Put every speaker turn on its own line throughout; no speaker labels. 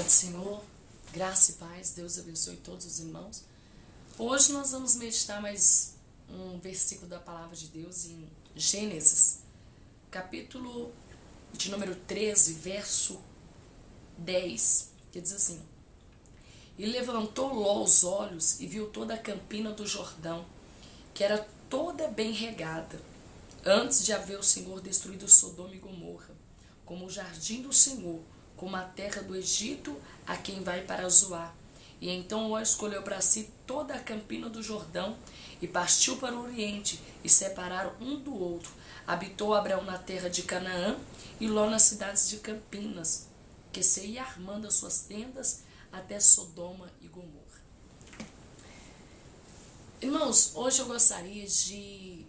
Paz do Senhor, graça e paz, Deus abençoe todos os irmãos. Hoje nós vamos meditar mais um versículo da palavra de Deus em Gênesis, capítulo de número 13, verso 10, que diz assim: E levantou Ló os olhos e viu toda a campina do Jordão, que era toda bem regada, antes de haver o Senhor destruído Sodoma e Gomorra, como o jardim do Senhor, como a terra do Egito, a quem vai para Zoar. E então Ló escolheu para si toda a campina do Jordão e partiu para o oriente, e separaram um do outro. Habitou Abraão na terra de Canaã e Ló nas cidades de Campinas, que se ia armando as suas tendas até Sodoma e Gomorra. Irmãos, hoje eu gostaria de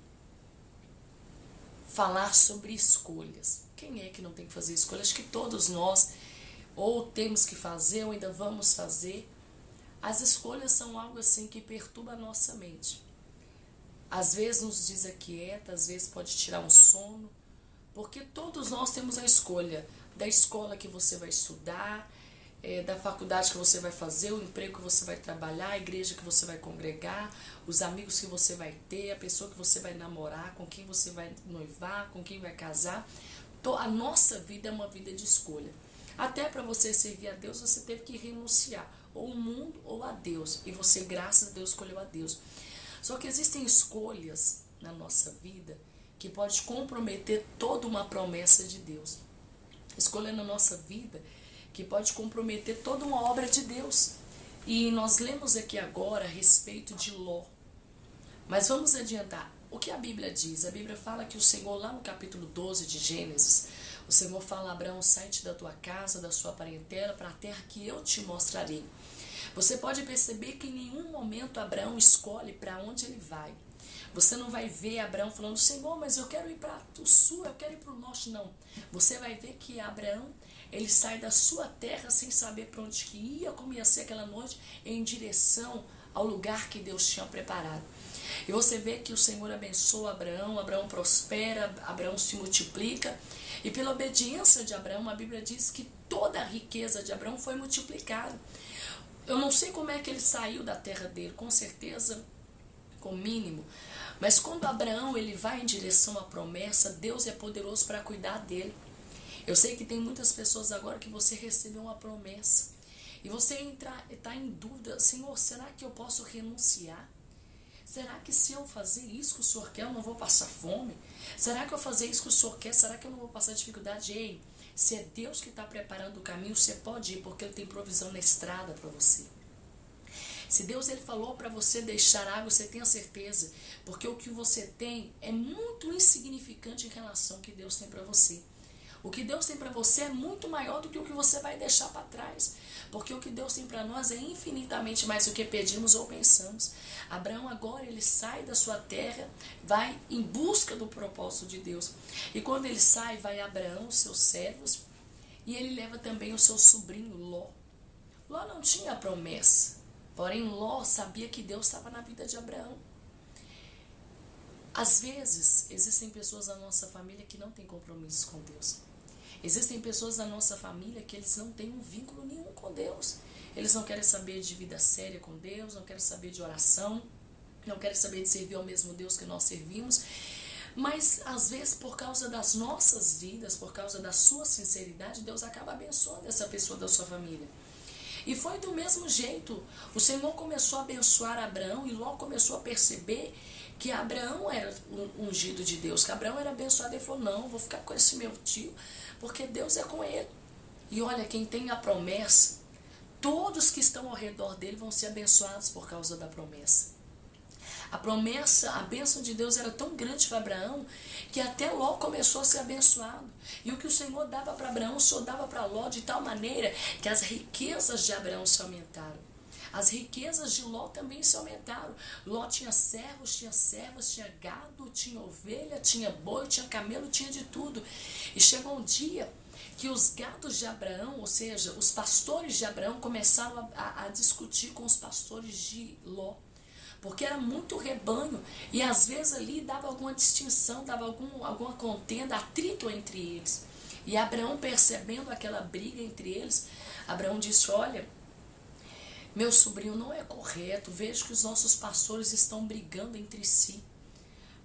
falar sobre escolhas. Quem é que não tem que fazer escolhas? Acho que todos nós ou temos que fazer ou ainda vamos fazer. As escolhas são algo assim que perturba a nossa mente. Às vezes nos desaquieta, às vezes pode tirar um sono, porque todos nós temos a escolha da escola que você vai estudar, da faculdade que você vai fazer, o emprego que você vai trabalhar, a igreja que você vai congregar, os amigos que você vai ter, a pessoa que você vai namorar, com quem você vai noivar, com quem vai casar. A nossa vida é uma vida de escolha. Até para você servir a Deus, você teve que renunciar ou ao mundo ou a Deus. E você, graças a Deus, escolheu a Deus. Só que existem escolhas na nossa vida que pode comprometer toda uma promessa de Deus. Escolha na nossa vida que pode comprometer toda uma obra de Deus. E nós lemos aqui agora a respeito de Ló. Mas vamos adiantar. O que a Bíblia diz? A Bíblia fala que o Senhor, lá no capítulo 12 de Gênesis, o Senhor fala a Abraão: sai-te da tua casa, da sua parentela, para a terra que eu te mostrarei. Você pode perceber que em nenhum momento Abraão escolhe para onde ele vai. Você não vai ver Abraão falando: Senhor, mas eu quero ir para o sul, eu quero ir para o norte. Não. Você vai ver que Abraão, ele sai da sua terra sem saber para onde que ia, como ia ser aquela noite, em direção ao lugar que Deus tinha preparado. E você vê que o Senhor abençoa Abraão, Abraão prospera, Abraão se multiplica. E pela obediência de Abraão, a Bíblia diz que toda a riqueza de Abraão foi multiplicada. Eu não sei como é que ele saiu da terra dele, com certeza, com mínimo. Mas quando Abraão ele vai em direção à promessa, Deus é poderoso para cuidar dele. Eu sei que tem muitas pessoas agora que você recebeu uma promessa. E você está em dúvida: Senhor, será que eu posso renunciar? Será que se eu fazer isso que o Senhor quer, eu não vou passar fome? Será que eu fazer isso que o Senhor quer, será que eu não vou passar dificuldade? Ei, se é Deus que está preparando o caminho, você pode ir, porque Ele tem provisão na estrada para você. Se Deus ele falou para você deixar água, você tenha certeza, porque o que você tem é muito insignificante em relação ao que Deus tem para você. O que Deus tem para você é muito maior do que o que você vai deixar para trás. Porque o que Deus tem para nós é infinitamente mais do que pedimos ou pensamos. Abraão agora ele sai da sua terra, vai em busca do propósito de Deus. E quando ele sai, vai Abraão, seus servos, e ele leva também o seu sobrinho Ló. Ló não tinha promessa, porém Ló sabia que Deus estava na vida de Abraão. Às vezes, existem pessoas na nossa família que não têm compromisso com Deus. Existem pessoas da nossa família que eles não têm um vínculo nenhum com Deus. Eles não querem saber de vida séria com Deus, não querem saber de oração, não querem saber de servir ao mesmo Deus que nós servimos. Mas, às vezes, por causa das nossas vidas, por causa da sua sinceridade, Deus acaba abençoando essa pessoa da sua família. E foi do mesmo jeito. O Senhor começou a abençoar Abraão e Ló começou a perceber que Abraão era um ungido de Deus, que Abraão era abençoado. Ele falou: não, vou ficar com esse meu tio, porque Deus é com ele. E olha, quem tem a promessa, todos que estão ao redor dele vão ser abençoados por causa da promessa. A promessa, a bênção de Deus era tão grande para Abraão que até Ló começou a ser abençoado. E o que o Senhor dava para Abraão, o Senhor dava para Ló de tal maneira que as riquezas de Abraão se aumentaram. As riquezas de Ló também se aumentaram. Ló tinha servos, tinha servas, tinha gado, tinha ovelha, tinha boi, tinha camelo, tinha de tudo. E chegou um dia que os gados de Abraão, ou seja, os pastores de Abraão, começaram a discutir com os pastores de Ló. Porque era muito rebanho e às vezes ali dava alguma distinção, dava alguma contenda, atrito entre eles. E Abraão, percebendo aquela briga entre eles, Abraão disse: olha, meu sobrinho, não é correto, vejo que os nossos pastores estão brigando entre si,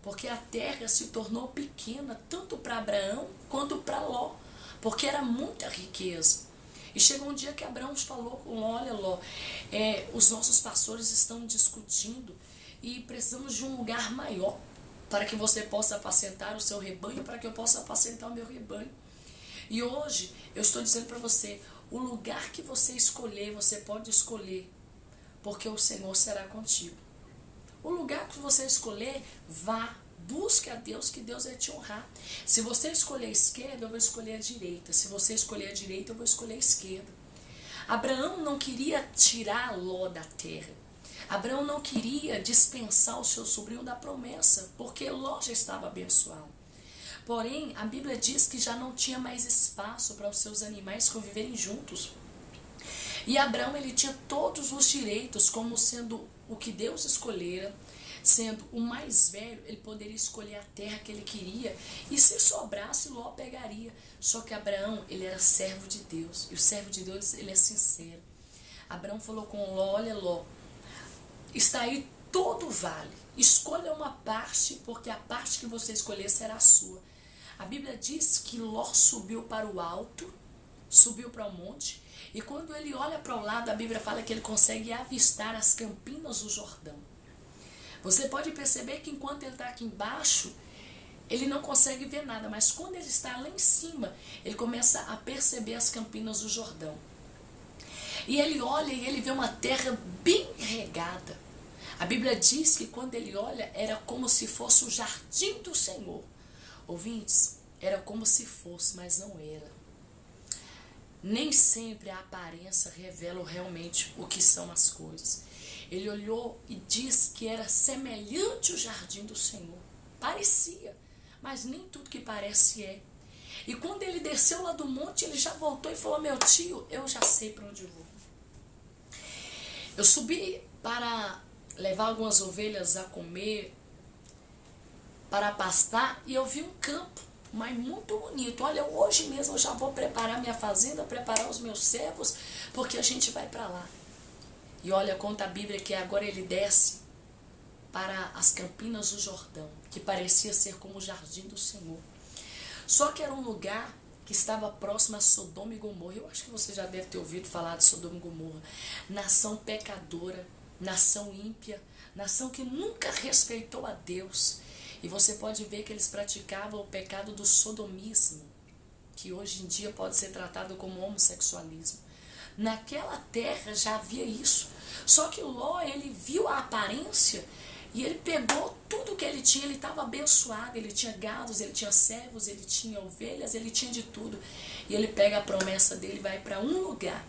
porque a terra se tornou pequena, tanto para Abraão quanto para Ló, porque era muita riqueza. E chegou um dia que Abraão falou com Ló: olha, Ló, os nossos pastores estão discutindo e precisamos de um lugar maior para que você possa apacentar o seu rebanho, para que eu possa apacentar o meu rebanho. E hoje eu estou dizendo para você, o lugar que você escolher, você pode escolher, porque o Senhor será contigo. O lugar que você escolher, vá, busque a Deus, que Deus vai te honrar. Se você escolher a esquerda, eu vou escolher a direita. Se você escolher a direita, eu vou escolher a esquerda. Abraão não queria tirar Ló da terra. Abraão não queria dispensar o seu sobrinho da promessa, porque Ló já estava abençoado. Porém, a Bíblia diz que já não tinha mais espaço para os seus animais conviverem juntos. E Abraão, ele tinha todos os direitos, como sendo o que Deus escolhera, sendo o mais velho, ele poderia escolher a terra que ele queria, e se sobrasse, Ló pegaria. Só que Abraão, ele era servo de Deus, e o servo de Deus, ele é sincero. Abraão falou com Ló: olha, Ló, está aí todo o vale, escolha uma parte, porque a parte que você escolher será a sua. A Bíblia diz que Ló subiu para o alto, subiu para o monte, e quando ele olha para o lado, a Bíblia fala que ele consegue avistar as campinas do Jordão. Você pode perceber que enquanto ele está aqui embaixo, ele não consegue ver nada, mas quando ele está lá em cima, ele começa a perceber as campinas do Jordão. E ele olha e ele vê uma terra bem regada. A Bíblia diz que quando ele olha, era como se fosse o jardim do Senhor. Ouvintes, era como se fosse, mas não era. Nem sempre a aparência revela realmente o que são as coisas. Ele olhou e disse que era semelhante ao jardim do Senhor. Parecia, mas nem tudo que parece é. E quando ele desceu lá do monte, ele já voltou e falou: meu tio, eu já sei para onde eu vou. Eu subi para levar algumas ovelhas a comer, para pastar, e eu vi um campo, mas muito bonito. Olha, hoje mesmo eu já vou preparar minha fazenda, preparar os meus servos, porque a gente vai para lá. E olha, conta a Bíblia que agora ele desce para as campinas do Jordão, que parecia ser como o jardim do Senhor. Só que era um lugar que estava próximo a Sodoma e Gomorra. Eu acho que você já deve ter ouvido falar de Sodoma e Gomorra. Nação pecadora, nação ímpia, nação que nunca respeitou a Deus. E você pode ver que eles praticavam o pecado do sodomismo, que hoje em dia pode ser tratado como homossexualismo. Naquela terra já havia isso. Só que Ló, ele viu a aparência e ele pegou tudo que ele tinha. Ele estava abençoado, ele tinha gados, ele tinha servos, ele tinha ovelhas, ele tinha de tudo. E ele pega a promessa dele e vai para um lugar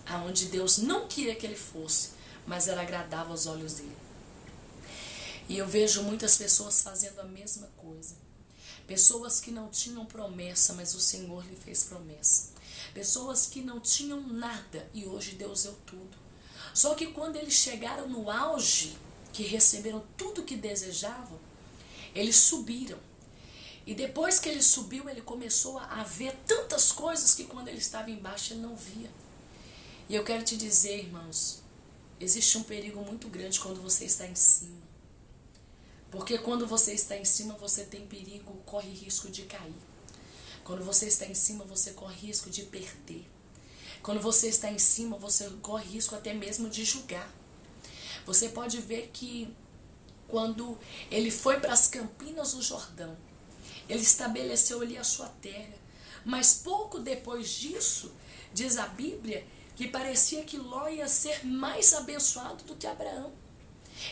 aonde Deus não queria que ele fosse, mas era agradável aos olhos dele. E eu vejo muitas pessoas fazendo a mesma coisa. Pessoas que não tinham promessa, mas o Senhor lhe fez promessa. Pessoas que não tinham nada e hoje Deus deu tudo. Só que quando eles chegaram no auge, que receberam tudo que desejavam, eles subiram. E depois que ele subiu, ele começou a ver tantas coisas que quando ele estava embaixo ele não via. E eu quero te dizer, irmãos, existe um perigo muito grande quando você está em cima. Porque quando você está em cima, você tem perigo, corre risco de cair. Quando você está em cima, você corre risco de perder. Quando você está em cima, você corre risco até mesmo de julgar. Você pode ver que quando ele foi para as campinas do Jordão, ele estabeleceu ali a sua terra. Mas pouco depois disso, diz a Bíblia, que parecia que Ló ia ser mais abençoado do que Abraão.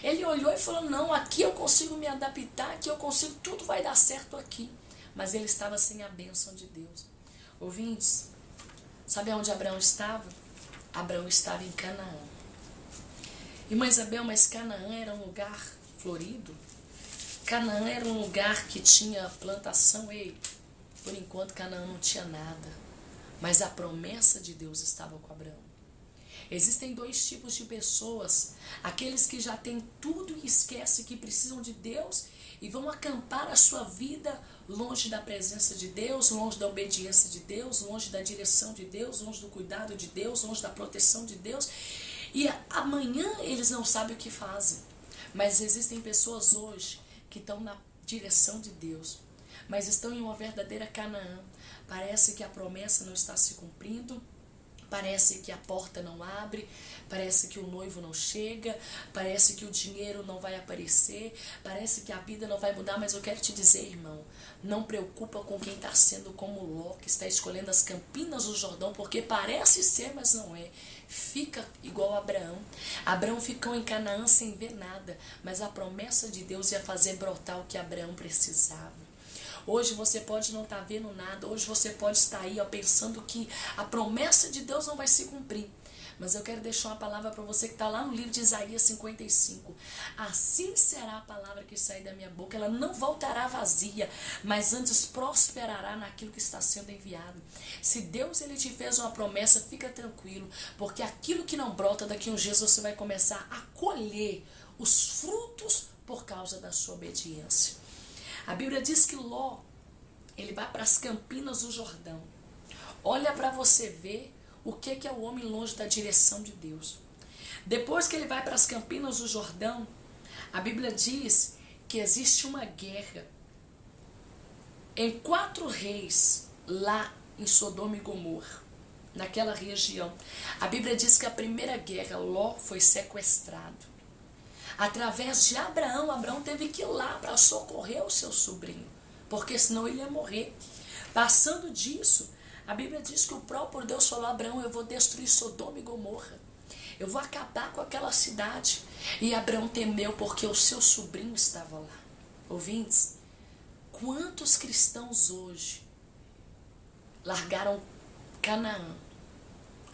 Ele olhou e falou: não, aqui eu consigo me adaptar, aqui eu consigo, tudo vai dar certo aqui. Mas ele estava sem a bênção de Deus. Ouvintes, sabe onde Abraão estava? Abraão estava em Canaã. Irmã Isabel, mas Canaã era um lugar florido? Canaã era um lugar que tinha plantação? Ei, por enquanto Canaã não tinha nada. Mas a promessa de Deus estava com Abraão. Existem dois tipos de pessoas: aqueles que já têm tudo e esquecem que precisam de Deus e vão acampar a sua vida longe da presença de Deus, longe da obediência de Deus, longe da direção de Deus, longe do cuidado de Deus, longe da proteção de Deus. E amanhã eles não sabem o que fazem. Mas existem pessoas hoje que estão na direção de Deus, mas estão em uma verdadeira Canaã. Parece que a promessa não está se cumprindo, parece que a porta não abre, parece que o noivo não chega, parece que o dinheiro não vai aparecer, parece que a vida não vai mudar. Mas eu quero te dizer, irmão, não preocupa com quem está sendo como Ló, que está escolhendo as campinas do Jordão, porque parece ser, mas não é. Fica igual a Abraão. Abraão ficou em Canaã sem ver nada, mas a promessa de Deus ia fazer brotar o que Abraão precisava. Hoje você pode não estar vendo nada, hoje você pode estar aí pensando que a promessa de Deus não vai se cumprir. Mas eu quero deixar uma palavra para você que está lá no livro de Isaías 55. Assim será a palavra que sair da minha boca, ela não voltará vazia, mas antes prosperará naquilo que está sendo enviado. Se Deus ele te fez uma promessa, fica tranquilo, porque aquilo que não brota, daqui a uns dias você vai começar a colher os frutos por causa da sua obediência. A Bíblia diz que Ló, ele vai para as campinas do Jordão. Olha para você ver o que é o homem longe da direção de Deus. Depois que ele vai para as campinas do Jordão, a Bíblia diz que existe uma guerra em 4 reis lá em Sodoma e Gomorra, naquela região. A Bíblia diz que a primeira guerra, Ló foi sequestrado. Através de Abraão, Abraão teve que ir lá para socorrer o seu sobrinho, porque senão ele ia morrer. Passando disso, a Bíblia diz que o próprio Deus falou a Abraão: eu vou destruir Sodoma e Gomorra, eu vou acabar com aquela cidade. E Abraão temeu porque o seu sobrinho estava lá. Ouvintes, quantos cristãos hoje largaram Canaã?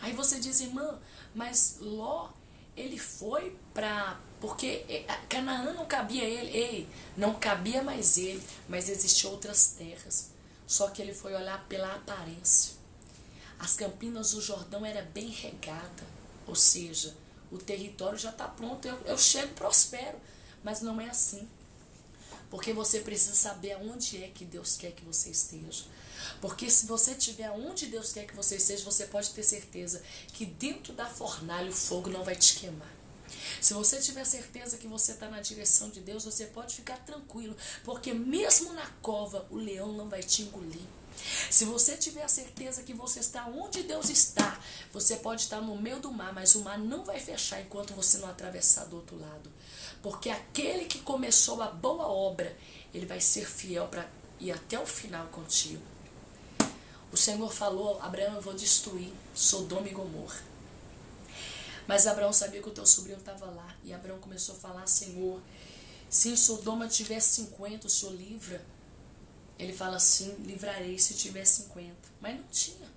Aí você diz, irmã, mas Ló, ele foi para... porque Canaã não cabia a ele. Ei, não cabia mais ele, mas existiam outras terras. Só que ele foi olhar pela aparência. As campinas do Jordão era bem regada, ou seja, o território já está pronto, eu chego e prospero. Mas não é assim. Porque você precisa saber aonde é que Deus quer que você esteja. Porque se você estiver onde Deus quer que você esteja, você pode ter certeza que dentro da fornalha o fogo não vai te queimar. Se você tiver certeza que você está na direção de Deus, você pode ficar tranquilo, porque mesmo na cova o leão não vai te engolir. Se você tiver a certeza que você está onde Deus está, você pode estar no meio do mar, mas o mar não vai fechar enquanto você não atravessar do outro lado. Porque aquele que começou a boa obra, ele vai ser fiel para ir até o final contigo. O Senhor falou: Abraão, eu vou destruir Sodoma e Gomorra. Mas Abraão sabia que o teu sobrinho estava lá. E Abraão começou a falar: Senhor, se em Sodoma tiver 50, o Senhor livra. Ele fala assim: livrarei se tiver 50. Mas não tinha.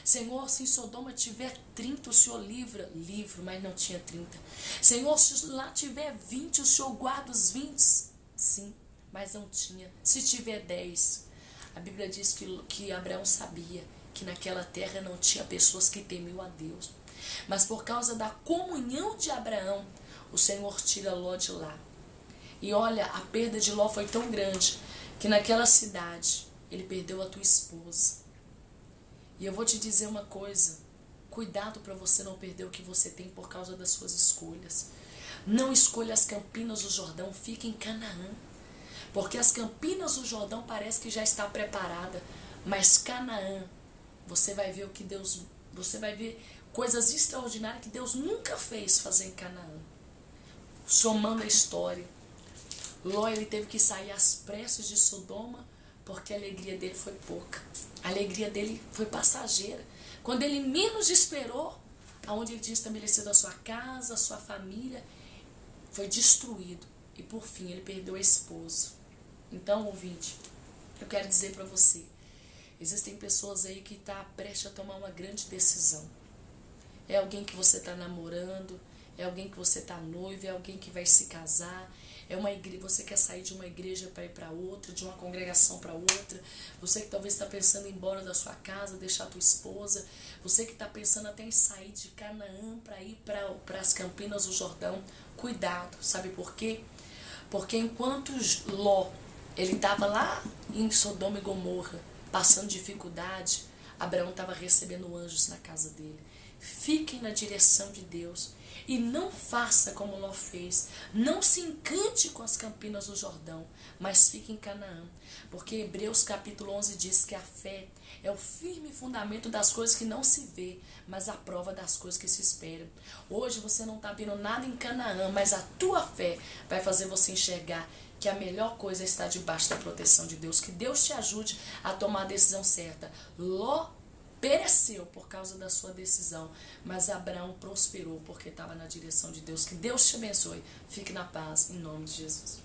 Senhor, se em Sodoma tiver 30, o Senhor livra. Livro, mas não tinha 30. Senhor, se lá tiver 20, o Senhor guarda os 20. Sim, mas não tinha. Se tiver 10. A Bíblia diz que Abraão sabia que naquela terra não tinha pessoas que temiam a Deus. Mas por causa da comunhão de Abraão, o Senhor tira Ló de lá. E olha, a perda de Ló foi tão grande que naquela cidade ele perdeu a tua esposa. E eu vou te dizer uma coisa: cuidado para você não perder o que você tem por causa das suas escolhas. Não escolha as campinas do Jordão, fique em Canaã. Porque as campinas do Jordão parece que já está preparada, mas Canaã, você vai ver você vai ver coisas extraordinárias que Deus nunca fez fazer em Canaã. Somando a história, Ló, ele teve que sair às pressas de Sodoma, porque a alegria dele foi pouca. A alegria dele foi passageira. Quando ele menos esperou, aonde ele tinha estabelecido a sua casa, a sua família, foi destruído. E por fim, ele perdeu a esposa. Então, ouvinte, eu quero dizer para você, existem pessoas aí que estão prestes a tomar uma grande decisão. É alguém que você está namorando, é alguém que você está noivo, é alguém que vai se casar, é uma igreja, você quer sair de uma igreja para ir para outra, de uma congregação para outra, você que talvez está pensando em ir embora da sua casa, deixar a tua esposa, você que está pensando até em sair de Canaã para ir para as campinas do Jordão, cuidado, sabe por quê? Porque enquanto Ló Ele estava lá em Sodoma e Gomorra, passando dificuldade. Abraão estava recebendo anjos na casa dele. Fiquem na direção de Deus e não faça como Ló fez. Não se encante com as campinas do Jordão, mas fique em Canaã. Porque Hebreus capítulo 11 diz que a fé é o firme fundamento das coisas que não se vê, mas a prova das coisas que se esperam. Hoje você não está vendo nada em Canaã, mas a tua fé vai fazer você enxergar que a melhor coisa é estar debaixo da proteção de Deus. Que Deus te ajude a tomar a decisão certa. Ló pereceu por causa da sua decisão, mas Abraão prosperou porque estava na direção de Deus. Que Deus te abençoe. Fique na paz, em nome de Jesus.